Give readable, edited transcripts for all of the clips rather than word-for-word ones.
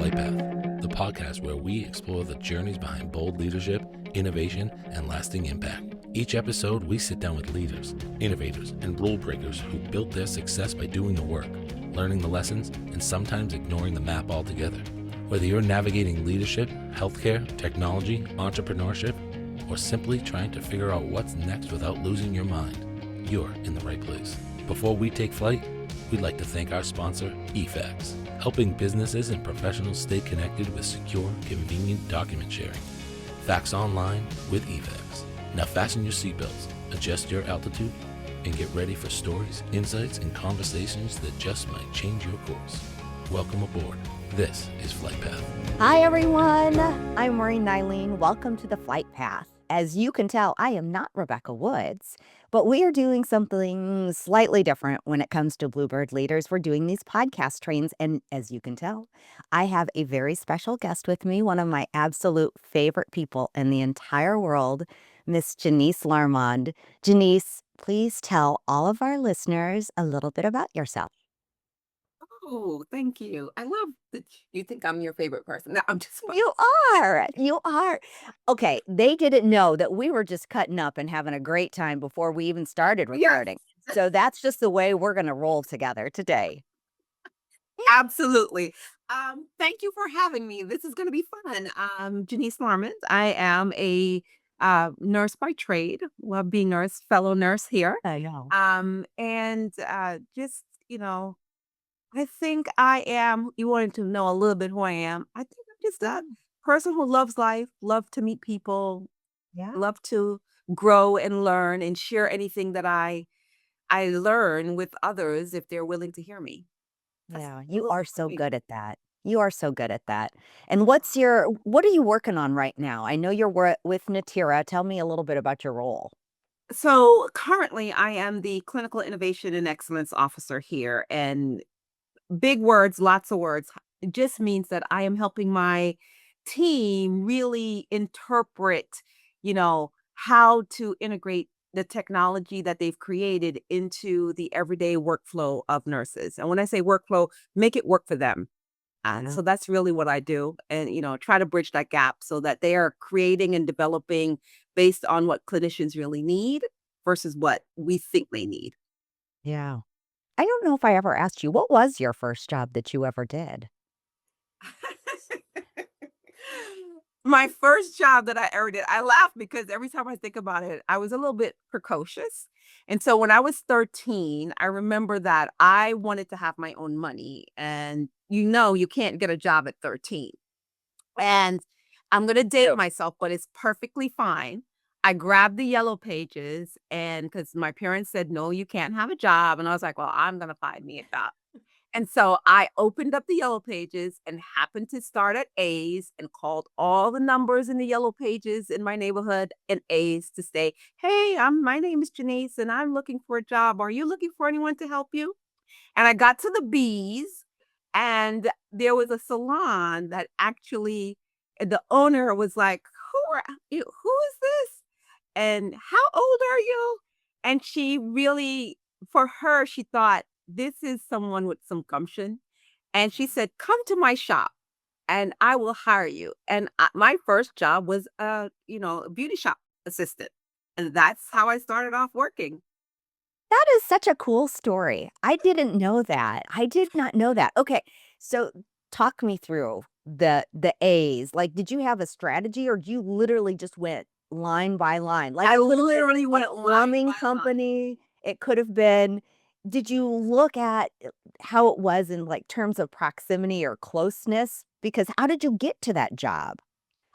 Flight Path, the podcast where we explore the journeys behind bold leadership, innovation, and lasting impact. Each episode, we sit down with leaders, innovators, and rule breakers who built their success by doing the work, learning the lessons, and sometimes ignoring the map altogether. Whether you're navigating leadership, healthcare, technology, entrepreneurship, or simply trying to figure out what's next without losing your mind, you're in the right place. Before we take flight, we'd like to thank our sponsor, eFax, helping businesses and professionals stay connected with secure, convenient document sharing. Fax online with eFax. Now fasten your seatbelts, adjust your altitude, and get ready for stories, insights, and conversations that just might change your course. Welcome aboard. This is Flight Path. Hi, everyone. I'm Maureen Nylin. Welcome to the Flight Path. As you can tell, I am not Rebecca Woods, but we are doing something slightly different when it comes to Bluebird Leaders. We're doing these podcast trains, and as you can tell, I have a very special guest with me, one of my absolute favorite people in the entire world, Miss Jenice Larmond. Jenice, please tell all of our listeners a little bit about yourself. Oh, thank you. I love that you think I'm your favorite person. No, I'm just You are. You are. Okay, they didn't know that we were just cutting up and having a great time before we even started Yes, recording. So that's just the way we're going to roll together today. absolutely. Thank you for having me. This is going to be fun. Jenice Larmond. I am a nurse by trade. Love being nurse, fellow nurse here. I know. Just I think I am. You wanted to know a little bit who I am. I think I'm just a person who loves life, love to meet people, Yeah. love to grow and learn and share anything that I learn with others if they're willing to hear me. That's Yeah, a you little are bit so me. good at that. You are so good at that. And what are you working on right now? I know you're with Natira. Tell me a little bit about your role. So currently, I am the Clinical Innovation and Excellence Officer here, and big words, lots of words. It just means that I am helping my team really interpret, how to integrate the technology that they've created into the everyday workflow of nurses. And when I say workflow, make it work for them. And Yeah. so that's really what I do. And, try to bridge that gap so that they are creating and developing based on what clinicians really need versus what we think they need. Yeah. I don't know if I ever asked you, what was your first job that you ever did? My first job that I ever did, I laugh because every time I think about it, I was a little bit precocious. And so when I was 13, I remember that I wanted to have my own money. And you can't get a job at 13. And I'm going to date Yep. myself, but it's perfectly fine. I grabbed the yellow pages and because my parents said, no, you can't have a job. And I was like, well, I'm going to find me a job. And so I opened up the yellow pages and happened to start at A's and called all the numbers in the yellow pages in my neighborhood in A's to say, hey, my name is Jenice and I'm looking for a job. Are you looking for anyone to help you? And I got to the B's and there was a salon that actually the owner was like, who is this? And how old are you? And she really, for her, she thought this is someone with some gumption. And she said, come to my shop and I will hire you. And my first job was a beauty shop assistant. And that's how I started off working. That is such a cool story. I didn't know that. I did not know that. Okay, so talk me through the A's. Like, did you have a strategy or you literally just went line by line? Like I literally went line plumbing by line. company, it could have been. Did you look at how it was in like terms of proximity or closeness? Because how did you get to that job?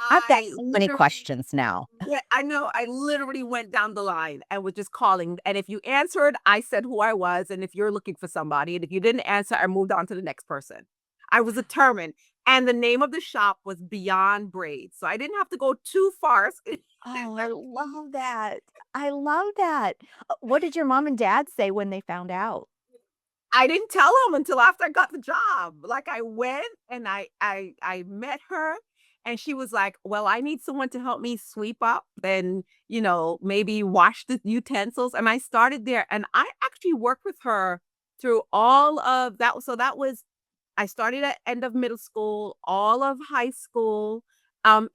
I've got I so many literally questions now. Yeah, I know. I literally went down the line and was just calling. And if you answered, I said who I was. And if you're looking for somebody, and if you didn't answer, I moved on to the next person. I was determined. And the name of the shop was Beyond Braids. So I didn't have to go too far. Oh, I love that. I love that. What did your mom and dad say when they found out? I didn't tell them until after I got the job. Like I went and I met her and she was like, well, I need someone to help me sweep up and, maybe wash the utensils. And I started there and I actually worked with her through all of that. So that was I started at end of middle school, all of high school,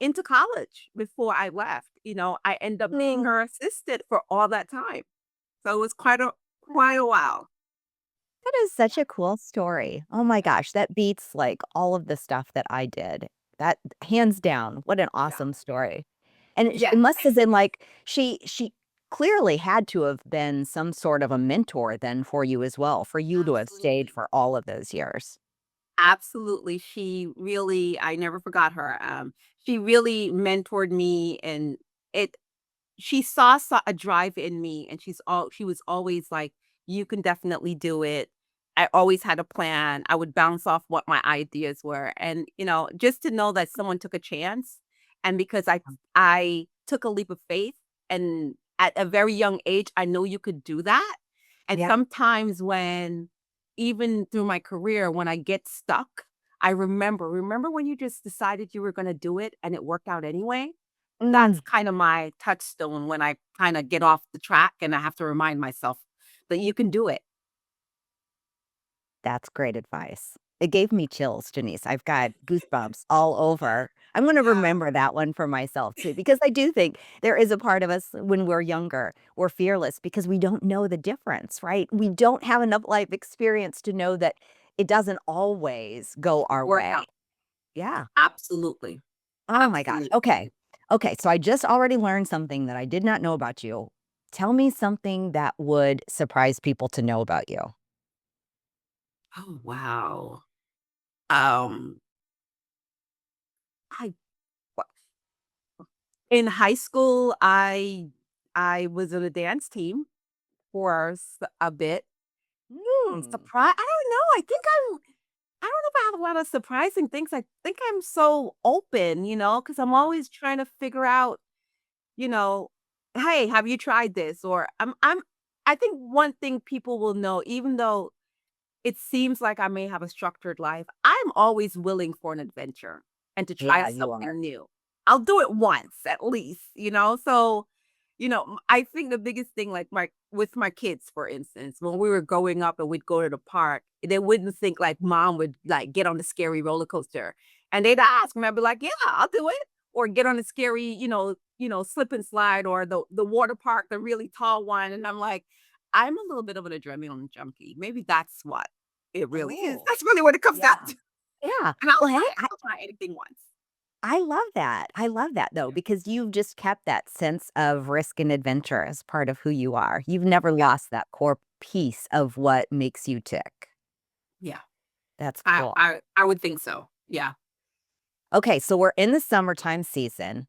into college before I left. I ended up being her assistant for all that time. So it was quite a while. That is such a cool story. Oh my gosh, that beats like all of the stuff that I did. That hands down, what an Yeah. awesome story. And it Yeah, must have been like she clearly had to have been some sort of a mentor then for you as well, for you to have stayed absolutely. for all of those years. Absolutely. She really, I never forgot her. She really mentored me, and it she saw a drive in me, and she was always like, "You can definitely do it." I always had a plan. I would bounce off what my ideas were, and just to know that someone took a chance, and because I took a leap of faith, and at a very young age, I know you could do that. And Yeah. sometimes when even through my career, when I get stuck, I remember when you just decided you were going to do it and it worked out anyway? That's Mm. kind of my touchstone when I kinda get off the track, and I have to remind myself that you can do it. That's great advice. It gave me chills, Janice. I've got goosebumps all over. I'm gonna Yeah. remember that one for myself too, because I do think there is a part of us when we're younger, we're fearless because we don't know the difference, right? We don't have enough life experience to know that it doesn't always go our Work way. out. Yeah. Absolutely. Oh my gosh. Absolutely. Okay. Okay. So I just already learned something that I did not know about you. Tell me something that would surprise people to know about you. Oh, wow. Um, I wa in high school, I was in a dance team for a bit. Mm. Surprise? I don't know. I don't know if I have a lot of surprising things. I think I'm so open, because I'm always trying to figure out, you know, "Hey, have you tried this?" Or I think one thing people will know, even though it seems like I may have a structured life, I'm always willing for an adventure and to try Yeah, you are. something new. I'll do it once at least. So, I think the biggest thing, like with my kids, for instance, when we were growing up and we'd go to the park, they wouldn't think like mom would like get on the scary roller coaster. And they'd ask me, I'd be like, yeah, I'll do it. Or get on the scary, slip and slide, or the water park, the really tall one. And I'm like, I'm a little bit of an adrenaline junkie. Maybe that's what it really is. Oh, That's really what it comes down yeah. to. Yeah. And I'll Well, hey, try it. I'll try anything once. I love that. I love that though, Yeah. because you've just kept that sense of risk and adventure as part of who you are. You've never Yeah. lost that core piece of what makes you tick. Yeah. That's I cool. I I would think so. Yeah. Okay, so we're in the summertime season.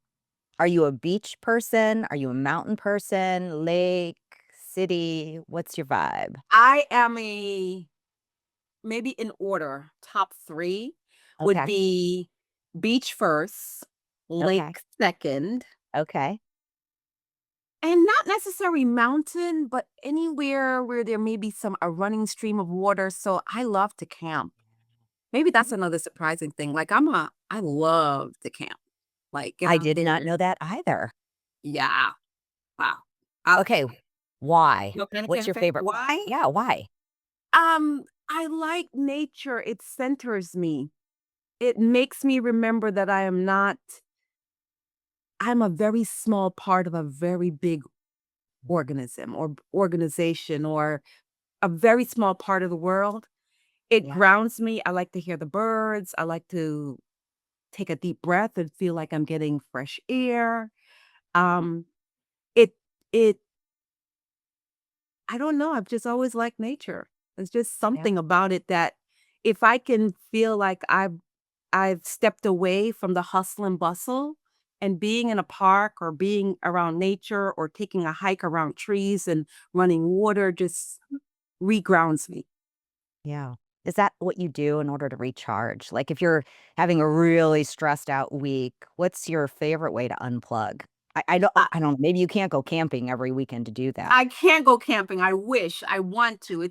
Are you a beach person? Are you a mountain person? Lake, city? What's your vibe? I am a maybe in order, top 3 would Okay. be beach first, Okay. lake second, Okay. and not necessarily mountain, but anywhere where there may be a running stream of water. So I love to camp. Maybe that's Mm. another surprising thing. Like I love to camp. Like get I out did not there. know that either. Yeah. Wow. I Okay. Why? what kind of What's your camping? favorite? Why? Yeah, why? I like nature. It centers me. It makes me remember that I'm a very small part of a very big organism or organization, or a very small part of the world. It Yeah. grounds me. I like to hear the birds. I like to take a deep breath and feel like I'm getting fresh air. Um, it it I don't know, I've just always liked nature. There's just Yeah. something about it that if I can feel like I've stepped away from the hustle and bustle, and being in a park or being around nature or taking a hike around trees and running water just regrounds me. Yeah. Is that what you do in order to recharge? Like if you're having a really stressed out week, what's your favorite way to unplug? I don't know, maybe you can't go camping every weekend to do that. I can't go camping. I wish. I want to.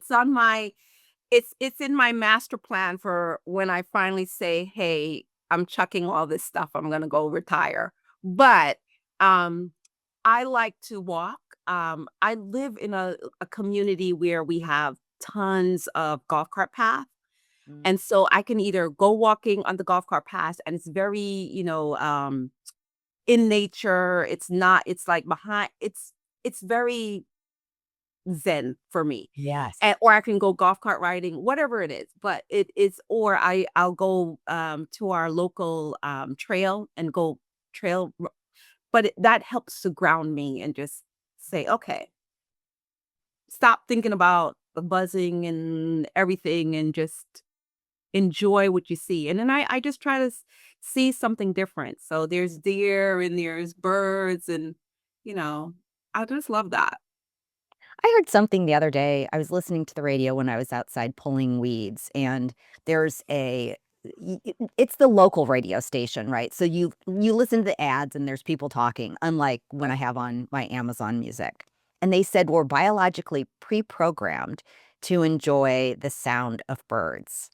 It's in my master plan for when I finally say, "Hey, I'm chucking all this stuff. I'm gonna go retire." But um I like to walk. I live in a community where we have tons of golf cart paths. And so I can either go walking on the golf cart path and it's very, in nature. It's not, it's like behind, it's very zen for me. Yes. And, or I can go golf cart riding, whatever it is. But it is, or I'll go to our local trail and go but that helps to ground me and just say, okay, stop thinking about the buzzing and everything and just enjoy what you see. And then I just try to see something different. So there's deer and there's birds and, you know, I just love that. I heard something the other day. I was listening to the radio when I was outside pulling weeds, and there's it's the local radio station, right? So you listen to the ads and there's people talking, unlike when I have on my Amazon Music. And they said we're biologically pre-programmed to enjoy the sound of birds.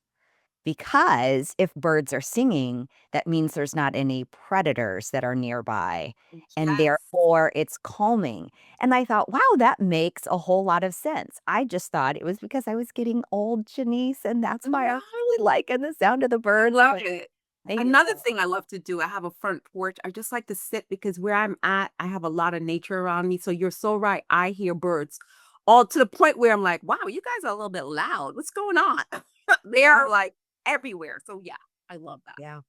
Because if birds are singing, that means there's not any predators that are nearby, and Yes. therefore it's calming. And I thought, wow, that makes a whole lot of sense. I just thought it was because I was getting old, Janice, and that's why I'm really liking the sound of the I birds. love But it. thank you. Another thing I love to do, I have a front porch. I just like to sit because where I'm at, I have a lot of nature around me. So you're so right. I hear birds all to the point where I'm like, wow, you guys are a little bit loud. What's going on? They're like everywhere. So yeah, I love that. Yeah,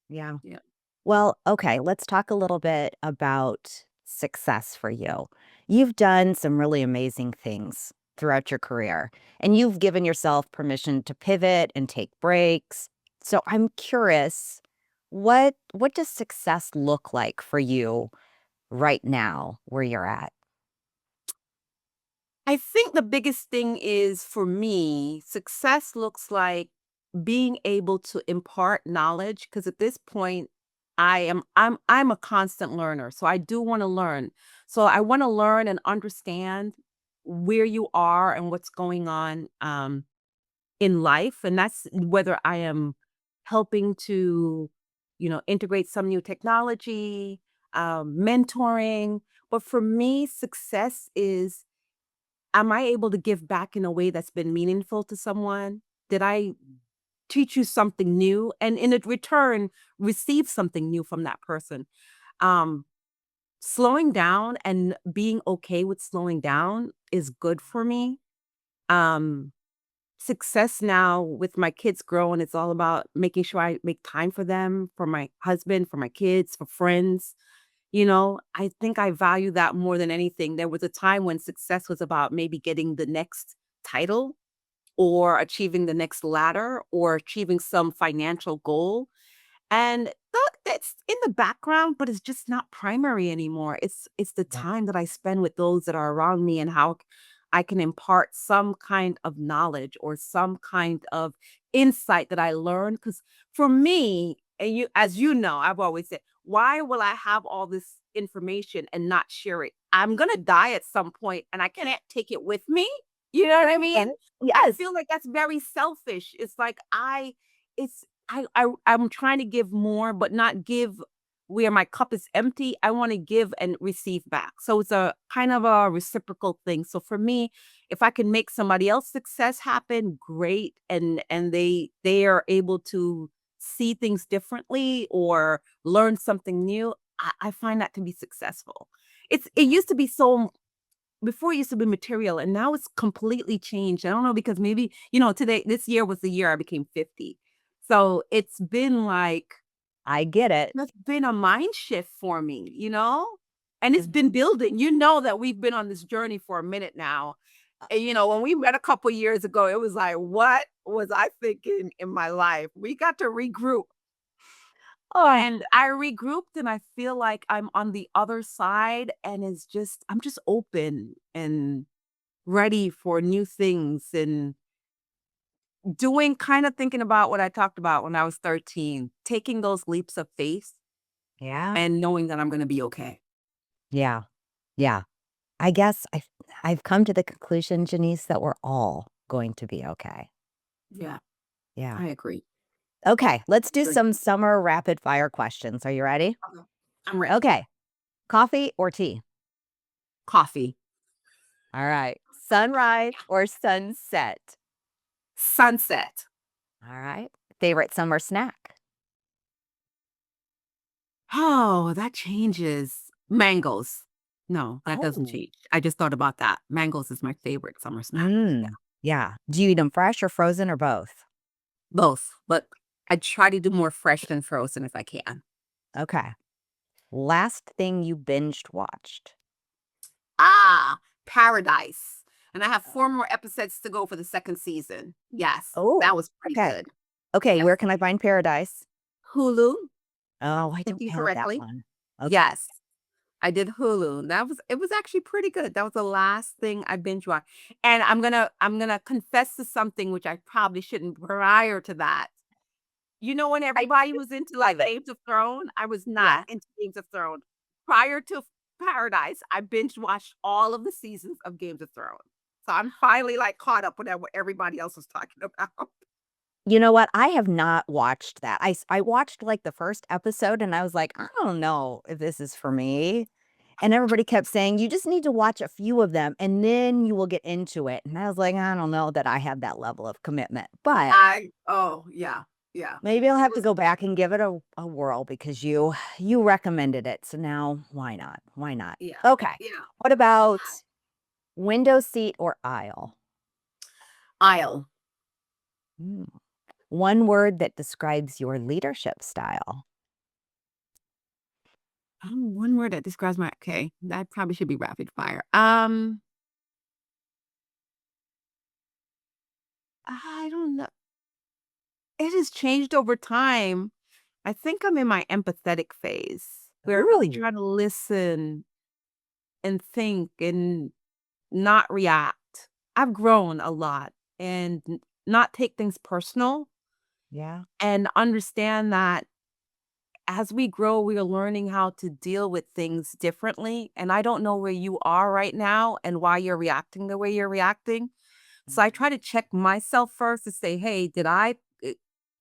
yeah. Yeah. Well, okay, let's talk a little bit about success for you. You've done some really amazing things throughout your career, and you've given yourself permission to pivot and take breaks. So I'm curious, what does success look like for you right now where you're at? I think the biggest thing is for me, success looks like being able to impart knowledge because at this point I'm a constant learner. So I do want to learn. So I want to learn and understand where you are and what's going on in life, and that's whether I am helping to, integrate some new technology, mentoring. But for me, success is, am I able to give back in a way that's been meaningful to someone? Did I teach you something new? And in a return, receive something new from that person. Um, Slowing down and being okay with slowing down is good for me. Um, Success now with my kids growing, it's all about making sure I make time for them, for my husband, for my kids, for friends. I think I value that more than anything. There was a time when success was about maybe getting the next title or achieving the next ladder or achieving some financial goal. And that's in the background, but it's just not primary anymore. It's the Yeah. time that I spend with those that are around me and how I can impart some kind of knowledge or some kind of insight that I learned. Because for me, and you, as you know, I've always said, why will I have all this information and not share it? I'm gonna die at some point, and I can't take it with me. You know what I mean? And I yes, feel like that's very selfish. It's like it's I'm trying to give more, but not give where my cup is empty. I want to give and receive back. So it's a kind of a reciprocal thing. So for me, if I can make somebody else success happen, great. And they are able to see things differently or learn something new, I find that to be successful. It used to be so before it used to be material and now it's completely changed. I don't know because maybe, today, this year was the year I became 50. So it's been like, I get it. that's been a mind shift for me, and it's been building. You know that we've been on this journey for a minute now. And, when we met a couple years ago, it was like, what was I thinking in my life? We got to regroup. Oh, And I regrouped and I feel like I'm on the other side and I'm just open and ready for new things and doing kind of thinking about what I talked about when I was 13, taking those leaps of faith yeah. and knowing that I'm going to be okay. Yeah. Yeah. I guess I've come to the conclusion, Janice, that we're all going to be okay. Yeah, Yeah. I agree. Okay, let's do Agree. some summer rapid fire questions. Are you ready? Okay. I'm ready. Okay. Coffee or tea? Coffee, All right. Sunrise or sunset? sunset, All right. Favorite summer snack? Oh, that changes. Mangoes. No, that doesn't Oh. change. I just thought about that. Mangoes is my favorite summer snack. Yeah. Yeah. Do you eat them fresh or frozen or both? Both, but I try to do more fresh than frozen if I can. Okay. Last thing you binged watched? Ah, Paradise. And I have 4 more episodes to go for the 2nd season. Yes, Oh, that was pretty okay. good. Okay, Yep. where can I find Paradise? Hulu, Oh, I don't thinking have that correctly. one. Okay. Yes, I did Hulu. It was actually pretty good. That was the last thing I binge watched. And I'm gonna confess to something which I probably shouldn't prior to that. You know, when I everybody was into, like, love it. Games of Thrones, I was not Yeah. into Games of Thrones. Prior to Paradise, I binge watched all of the seasons of Games of Thrones. So I'm finally, like, caught up with what everybody else was talking about. You know what? I have not watched that. I watched, like, the first episode, and I was like, "I don't know if this is for me." And everybody kept saying, "You just need to watch a few of them, and then you will get into it." And I was like, "I don't know that I have that level of commitment." But Yeah, yeah. maybe I'll It have to was go back and give it a whirl because you recommended it, so now why not? Why not? yeah, Okay. yeah. What about window seat or aisle? Aisle. Mm. One word that describes your leadership style. Oh, one word that describes my okay, that probably should be rapid fire. I don't know. It has changed over time. I think I'm in my empathetic phase, where I really Ooh. try to listen and think and not react. I've grown a lot and not take things personal Yeah. and understand that as we grow, we are learning how to deal with things differently. And I don't know where you are right now and why you're reacting the way you're reacting. So I try to check myself first to say, hey,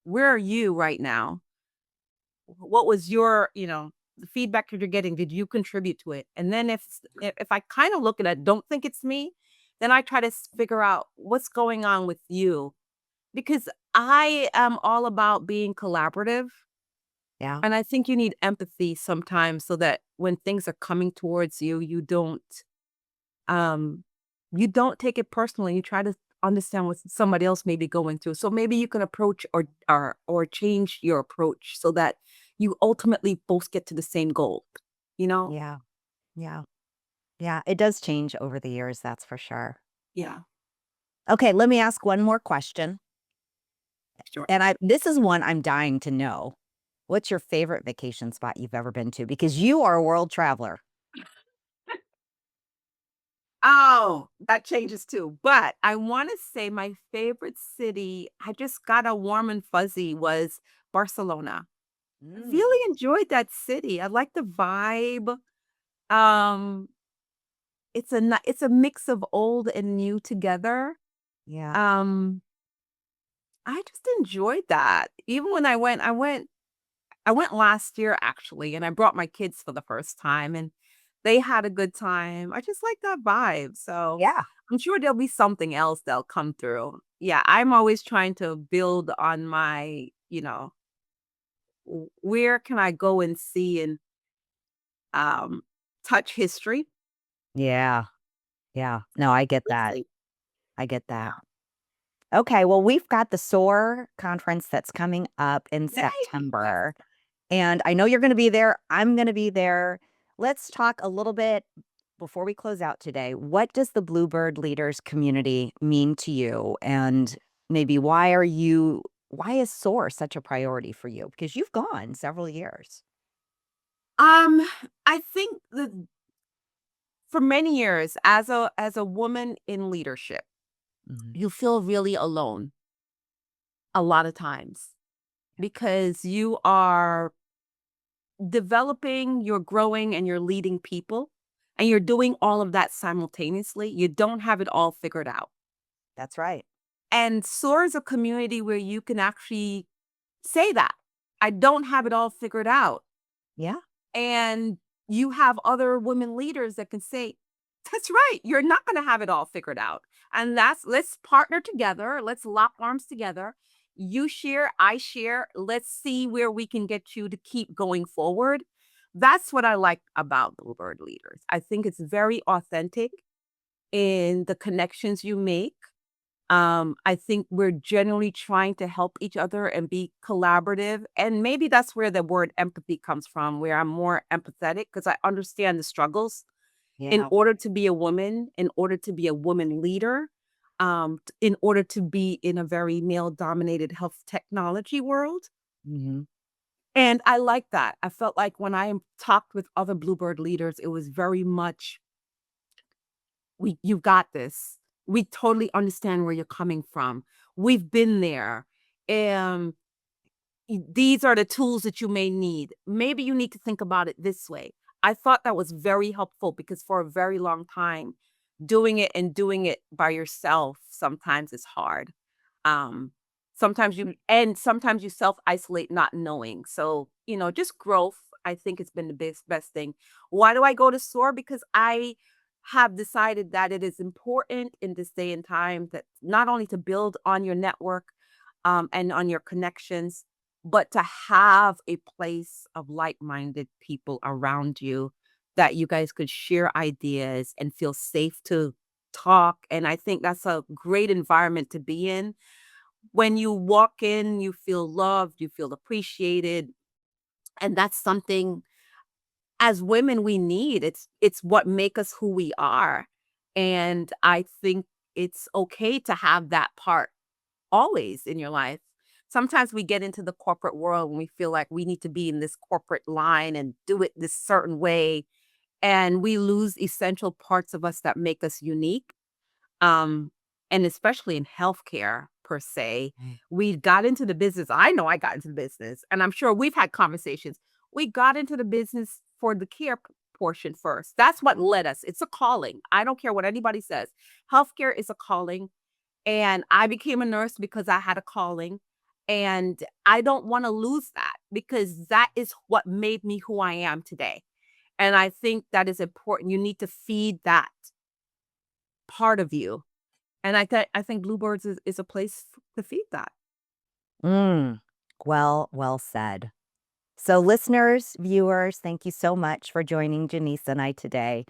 where are you right now? What was your, the feedback that you're getting? Did you contribute to it? And then if I kind of look at it, don't think it's me, then I try to figure out what's going on with you because I am all about being collaborative. Yeah. And I think you need empathy sometimes so that when things are coming towards you, um you don't take it personally. You try to understand what somebody else may be going through. So maybe you can approach or change your approach so that you ultimately both get to the same goal, you know? Yeah. Yeah. Yeah. It does change over the years, that's for sure. Yeah, Okay, let me ask one more question. sure. And this is one I'm dying to know. What's your favorite vacation spot you've ever been to? Because you are a world traveler. Oh, that changes too. But I want to say my favorite city, I just got a warm and fuzzy, was Barcelona. I Mm. really enjoyed that city. I like the vibe. Um, it's a mix of old and new together. Yeah. Um, I just enjoyed that. Even when I went last year actually, and I brought my kids for the first time and they had a good time. I just like that vibe. So Yeah. I'm sure there'll be something else that'll come through. Yeah, I'm always trying to build on my, where can I go and see and um touch history. Yeah. Yeah. No, I get Let's that. see. I get that. Yeah. Okay, well, we've got the SOAR conference that's coming up in Yay! Yes. September. And I know you're going to be there. I'm going to be there. Let's talk a little bit before we close out today. What does the Bluebird Leaders community mean to you? And maybe why is SOAR such a priority for you? Because you've gone several years. Um, I think that for many years as a woman in leadership, Mhm. you feel really alone a lot of times because you are developing, you're growing, and you're leading people, and you're doing all of that simultaneously. You don't have it all figured out. That's right. And SOAR is a community where you can actually say that. I don't have it all figured out. Yeah. And you have other women leaders that can say, that's right, you're not going to have it all figured out. And let's partner together, let's lock arms together, You share, I share. Let's see where we can get you to keep going forward. That's what I like about Bluebird Leaders. I think it's very authentic in the connections you make. I think we're generally trying to help each other and be collaborative. And maybe that's where the word empathy comes from, where I'm more empathetic because I understand the struggles in Yeah. order to be a woman, in order to be a woman leader, in order to be in a very male dominated health technology world. Mhm. And I like that. I felt like when I talked with other Bluebird leaders, it was very much, you've got this. We totally understand where you're coming from. We've been there. And these are the tools that you may need. Maybe you need to think about it this way. I thought that was very helpful because for a very long time, doing it by yourself sometimes is hard. Um, sometimes you self-isolate not knowing. So, just growth, I think it's been the best thing. Why do I go to SOAR? Because I have decided that it is important in this day and time that not only to build on your network and on your connections, but to have a place of like-minded people around you that you guys could share ideas and feel safe to talk. And I think that's a great environment to be in. When you walk in, you feel loved, you feel appreciated, and that's something as women we need. It's what make us who we are. And I think it's okay to have that part always in your life. Sometimes we get into the corporate world and we feel like we need to be in this corporate line and do it this certain way, and we lose essential parts of us that make us unique. Um, and especially in healthcare per se, Mm. we got into the business. I know I got into the business, and I'm sure we've had conversations. We got into the business for the care portion first. That's what led us. It's a calling. I don't care what anybody says. Healthcare is a calling. And I became a nurse because I had a calling. And I don't want to lose that because that is what made me who I am today. And I think that is important. You need to feed that part of you. And I think Bluebirds is a place to feed that. Mm. Well said. So, listeners, viewers, thank you so much for joining Jenice and I today.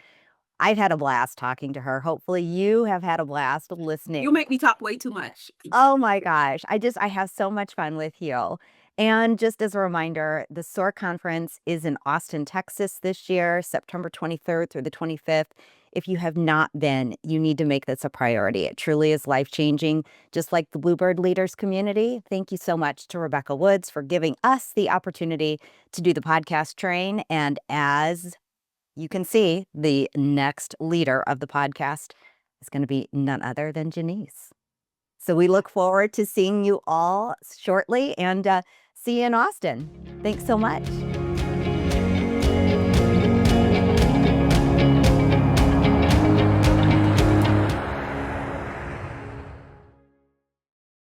I've had a blast talking to her. Hopefully, you have had a blast listening. You make me talk way too much. Oh my gosh. I have so much fun with you. And just as a reminder, the SOAR conference is in Austin, Texas this year, September 23rd through the 25th. If you have not been, you need to make this a priority. It truly is life-changing, just like the Bluebird Leaders community. Thank you so much to Rebecca Woods for giving us the opportunity to do the podcast train. And as you can see, the next leader of the podcast is going to be none other than Jenice. So we look forward to seeing you all shortly and see you in Austin. Thanks so much.